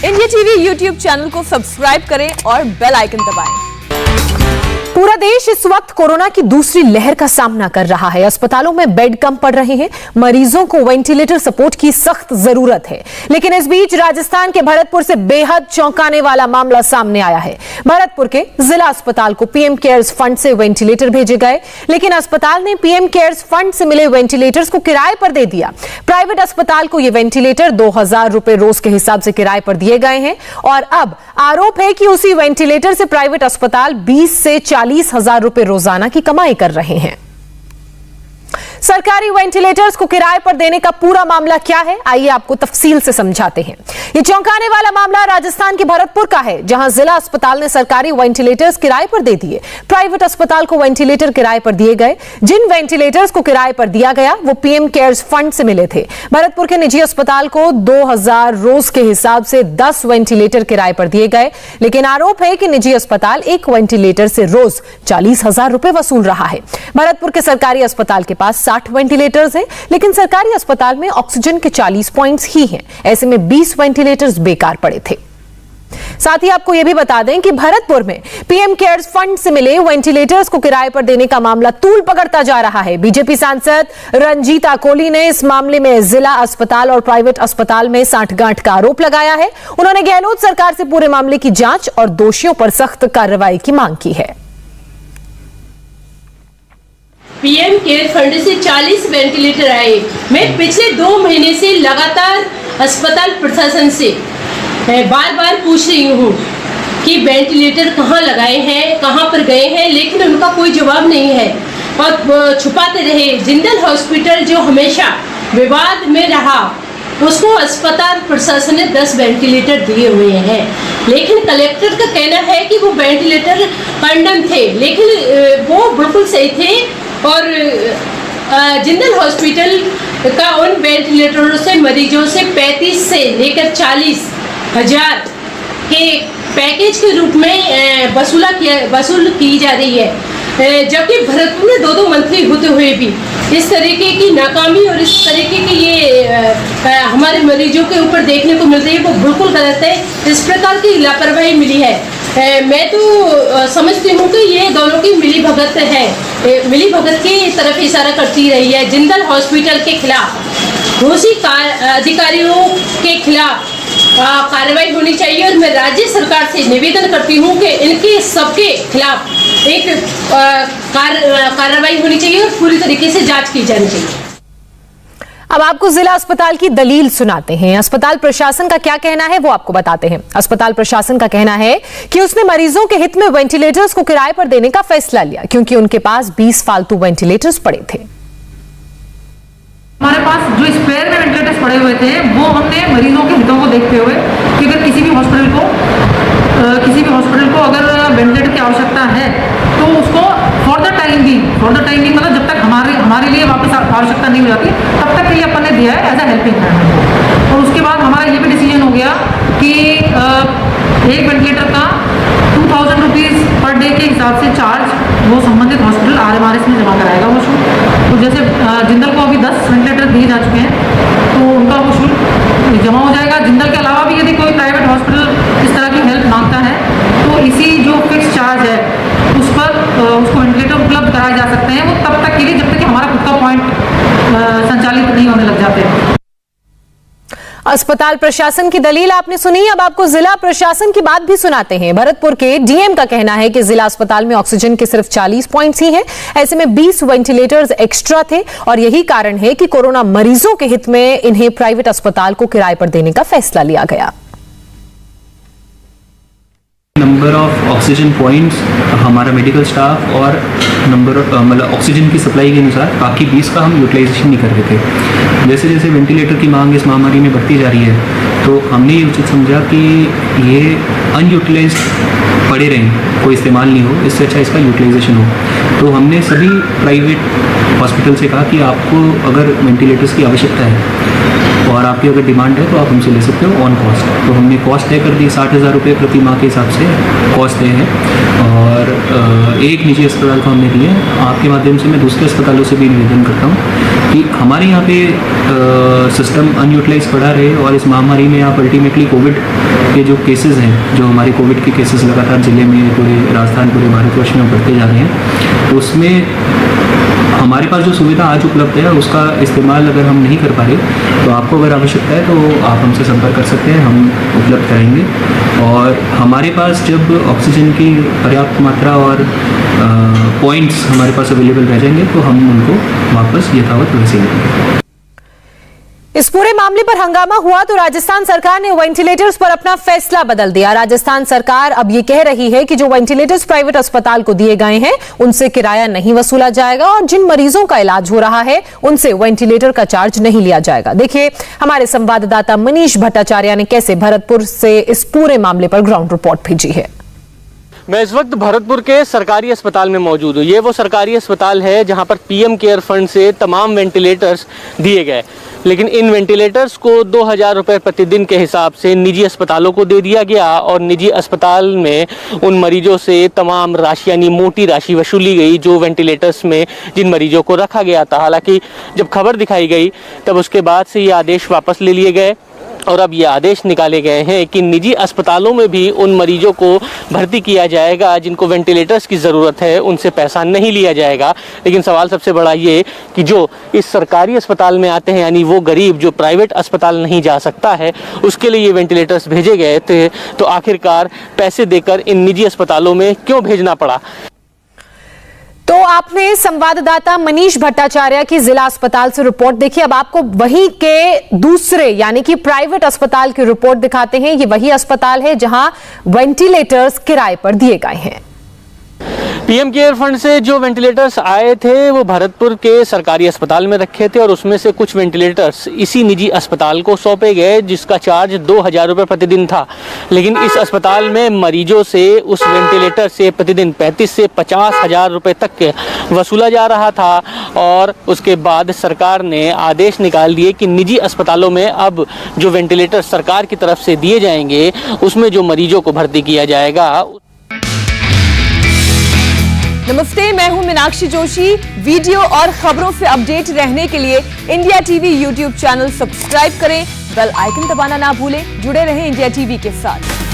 India TV YouTube channel को subscribe करें और बेल आइकन दबाएं। पूरा देश इस वक्त कोरोना की दूसरी लहर का सामना कर रहा है। अस्पतालों में बेड कम पड़ रहे हैं, मरीजों को वेंटिलेटर सपोर्ट की सख्त जरूरत है। लेकिन इस बीच राजस्थान के भरतपुर से बेहद चौंकाने वाला मामला सामने आया है। भरतपुर के जिला अस्पताल को पीएम केयर्स फंड से वेंटिलेटर भेजे गए, लेकिन अस्पताल ने पीएम केयर्स फंड से मिले वेंटिलेटर्स को किराए पर दे दिया। प्राइवेट अस्पताल को ये वेंटिलेटर 2000 रुपए रोज के हिसाब से किराए पर दिए गए हैं और अब आरोप है कि उसी वेंटिलेटर से प्राइवेट अस्पताल 20 से 40,000 रुपए रोजाना की कमाई कर रहे हैं। सरकारी वेंटिलेटर्स को किराए पर देने का पूरा मामला क्या है, आइए आपको तफसील से समझाते हैं। ये चौंकाने वाला मामला राजस्थान के भरतपुर का है, जहां जिला अस्पताल ने सरकारी वेंटिलेटर्स किराए पर दे दिए। प्राइवेट अस्पताल को वेंटिलेटर किराए पर दिए गए। जिन वेंटिलेटर्स को किराए पर दिया गया वो पीएम केयर्स फंड से मिले थे। भरतपुर के निजी अस्पताल को 2000 रोज के हिसाब से 10 वेंटिलेटर किराए पर दिए गए, लेकिन आरोप है कि निजी अस्पताल एक वेंटिलेटर से रोज 40,000 रुपए वसूल रहा है। भरतपुर के सरकारी अस्पताल के पास 60 वेंटिलेटर्स हैं, लेकिन सरकारी अस्पताल में ऑक्सीजन के 40 पॉइंट्स ही हैं। ऐसे में 20 वेंटिलेटर्स बेकार पड़े थे। साथ ही आपको यह भी बता दें कि भरतपुर में पीएम केयर्स फंड से मिले वेंटिलेटर्स को किराए पर देने का मामला तूल पकड़ता जा रहा है। बीजेपी सांसद रंजीता कोली ने इस मामले में जिला अस्पताल और प्राइवेट अस्पताल में सांठगांठ का आरोप लगाया है। उन्होंने गहलोत सरकार से पूरे मामले की जांच और दोषियों पर सख्त कार्रवाई की मांग की है। पीएम केयर फंड से 40 वेंटिलेटर आए। मैं पिछले 2 महीने से लगातार अस्पताल प्रशासन से बार बार पूछ रही हूँ कि वेंटिलेटर कहाँ लगाए हैं, कहाँ पर गए हैं, लेकिन उनका कोई जवाब नहीं है और छुपाते रहे। जिंदल हॉस्पिटल जो हमेशा विवाद में रहा, उसको अस्पताल प्रशासन ने 10 वेंटिलेटर दिए हुए हैं, लेकिन कलेक्टर का कहना है कि वो वेंटिलेटर कंडम थे, लेकिन वो बिल्कुल सही थे। और जिंदल हॉस्पिटल का उन वेंटिलेटरों से मरीजों से 35 से लेकर 40,000 के पैकेज के रूप में वसूल की जा रही है, जबकि भरतपुर में 2 मंत्री होते हुए भी इस तरीके की नाकामी और इस तरीके की ये हमारे मरीजों के ऊपर देखने को मिल रही है, वो बिल्कुल गलत है। इस प्रकार की लापरवाही मिली है। मैं तो समझती हूँ कि ये दोनों की मिलीभगत है, मिलीभगत की तरफ इशारा करती रही है। जिंदल हॉस्पिटल के खिलाफ दोषी अधिकारियों के खिलाफ कार्रवाई होनी चाहिए और मैं राज्य सरकार से निवेदन करती हूँ कि इनके सबके खिलाफ एक कार्रवाई होनी चाहिए और पूरी तरीके से जांच की जानी चाहिए। अब आपको जिला अस्पताल की दलील सुनाते हैं। अस्पताल प्रशासन का क्या कहना है वो आपको बताते हैं। अस्पताल प्रशासन का कहना है कि उसने मरीजों के हित में वेंटिलेटर्स को किराए पर देने का फैसला लिया क्योंकि उनके पास 20 फालतू वेंटिलेटर्स पड़े थे। हमारे पास जो स्पेयर में वेंटिलेटर्स पड़े हुए थे वो हमने मरीजों के हितों को देखते हुए कि अगर किसी भी हॉस्पिटल को अगर वेंटिलेटर की आवश्यकता है तो उसको फॉर द टाइमिंग मतलब जब तक हमारे लिए वापस आवश्यकता नहीं हो जाती तब तक के लिए अपन ने दिया है एज अ हेल्पिंग हैंड। और उसके बाद हमारा ये भी डिसीजन हो गया कि एक वेंटिलेटर का 2000 रुपीज़ पर डे के हिसाब से चार्ज वो संबंधित हॉस्पिटल RMRS में जमा कराएगा वो शुल्क। तो जैसे जिंदल को अभी 10 वेंटिलेटर दिए जा चुके हैं तो उनका वो शुल्क जमा हो जाएगा। जिंदल के अलावा भी यदि कोई प्राइवेट हॉस्पिटल इस तरह की हेल्प मांगता है तो इसी जो फिक्स चार्ज है उस पर उसको वेंटिलेटर उपलब्ध कराए जा सकते हैं, वो तब तक के लिए जब तक कि हमारा खुद का पॉइंट संचालित नहीं होने लग जाते हैं। अस्पताल प्रशासन की दलील आपने सुनी। अब आपको जिला प्रशासन की बात भी सुनाते हैं। भरतपुर के डीएम का कहना है कि जिला अस्पताल में ऑक्सीजन के सिर्फ 40 पॉइंट्स ही हैं। ऐसे में 20 वेंटिलेटर्स एक्स्ट्रा थे और यही कारण है कि कोरोना मरीजों के हित में इन्हें प्राइवेट अस्पताल को किराए पर देने का फैसला लिया गया। नंबर ऑफ ऑक्सीजन पॉइंट्स हमारा मेडिकल स्टाफ और नंबर मतलब ऑक्सीजन की सप्लाई के अनुसार बाकी 20 का हम यूटिलाइजेशन नहीं कर रहे थे। जैसे जैसे वेंटिलेटर की मांग इस महामारी में बढ़ती जा रही है तो हमने ये उचित समझा कि ये अनयूटिलाइज पड़े रहें, कोई इस्तेमाल नहीं हो, इससे अच्छा इसका यूटिलाइजेशन हो। तो हमने सभी प्राइवेट हॉस्पिटल से कहा कि आपको अगर वेंटिलेटर्स की आवश्यकता है और आपकी अगर डिमांड है तो आप हमसे ले सकते हो ऑन कॉस्ट। तो हमने कॉस्ट तय कर दी 60,000 रुपये प्रति माह के हिसाब से कॉस्ट तय है, और एक निजी अस्पताल को हमने दिए। आपके माध्यम से मैं दूसरे अस्पतालों से भी निवेदन करता हूँ कि हमारे यहाँ पे सिस्टम अनयूटिलाइज पड़ा रहे, और इस महामारी में आप अल्टीमेटली कोविड के जो केसेस हैं, जो हमारे कोविड के केसेस लगातार जिले में, पूरे राजस्थान, पूरे भारतवर्ष में बढ़ते जा रहे हैं, उसमें हमारे पास जो सुविधा आज उपलब्ध है उसका इस्तेमाल अगर हम नहीं कर पा रहे, तो आपको अगर आवश्यकता है तो आप हमसे संपर्क कर सकते हैं, हम उपलब्ध कराएंगे। और हमारे पास जब ऑक्सीजन की पर्याप्त मात्रा और पॉइंट्स हमारे पास अवेलेबल रह जाएंगे तो हम उनको वापस यथावत वैसे ही देंगे। इस पूरे मामले पर हंगामा हुआ तो राजस्थान सरकार ने वेंटिलेटर्स पर अपना फैसला बदल दिया। राजस्थान सरकार अब ये कह रही है कि जो वेंटिलेटर्स प्राइवेट अस्पताल को दिए गए हैं उनसे किराया नहीं वसूला जाएगा, और जिन मरीजों का इलाज हो रहा है उनसे वेंटिलेटर का चार्ज नहीं लिया जाएगा। देखिए हमारे संवाददाता मनीष भट्टाचार्य ने कैसे भरतपुर से इस पूरे मामले पर ग्राउंड रिपोर्ट भेजी है। मैं इस वक्त भरतपुर के सरकारी अस्पताल में मौजूद हूँ। ये वो सरकारी अस्पताल है जहाँ पर पीएम केयर फंड से तमाम वेंटिलेटर्स दिए गए, लेकिन इन वेंटिलेटर्स को 2,000 रुपये प्रतिदिन के हिसाब से निजी अस्पतालों को दे दिया गया, और निजी अस्पताल में उन मरीजों से तमाम राशि यानी मोटी राशि वसूली गई जो वेंटिलेटर्स में जिन मरीजों को रखा गया था। हालांकि जब खबर दिखाई गई तब उसके बाद से ये आदेश वापस ले लिए गए, और अब ये आदेश निकाले गए हैं कि निजी अस्पतालों में भी उन मरीजों को भर्ती किया जाएगा जिनको वेंटिलेटर्स की ज़रूरत है, उनसे पैसा नहीं लिया जाएगा। लेकिन सवाल सबसे बड़ा ये कि जो इस सरकारी अस्पताल में आते हैं, यानी वो गरीब जो प्राइवेट अस्पताल नहीं जा सकता है, उसके लिए ये वेंटिलेटर्स भेजे गए थे, तो आखिरकार पैसे देकर इन निजी अस्पतालों में क्यों भेजना पड़ा। तो आपने संवाददाता मनीष भट्टाचार्य की जिला अस्पताल से रिपोर्ट देखी। अब आपको वहीं के दूसरे यानी कि प्राइवेट अस्पताल की रिपोर्ट दिखाते हैं। ये वही अस्पताल है जहां वेंटिलेटर्स किराए पर दिए गए हैं। पीएम केयर फंड से जो वेंटिलेटर्स आए थे वो भरतपुर के सरकारी अस्पताल में रखे थे, और उसमें से कुछ वेंटिलेटर्स इसी निजी अस्पताल को सौंपे गए जिसका चार्ज 2,000 रुपये प्रतिदिन था। लेकिन इस अस्पताल में मरीजों से उस वेंटिलेटर से प्रतिदिन 35 से 50,000 रुपये तक वसूला जा रहा था, और उसके बाद सरकार ने आदेश निकाल दिए कि निजी अस्पतालों में अब जो वेंटिलेटर सरकार की तरफ से दिए जाएंगे उसमें जो मरीजों को भर्ती किया जाएगा। नमस्ते, मैं हूं मीनाक्षी जोशी। वीडियो और खबरों से अपडेट रहने के लिए India TV YouTube channel subscribe करें, बेल आइकन दबाना ना भूलें। जुड़े रहें इंडिया टीवी के साथ।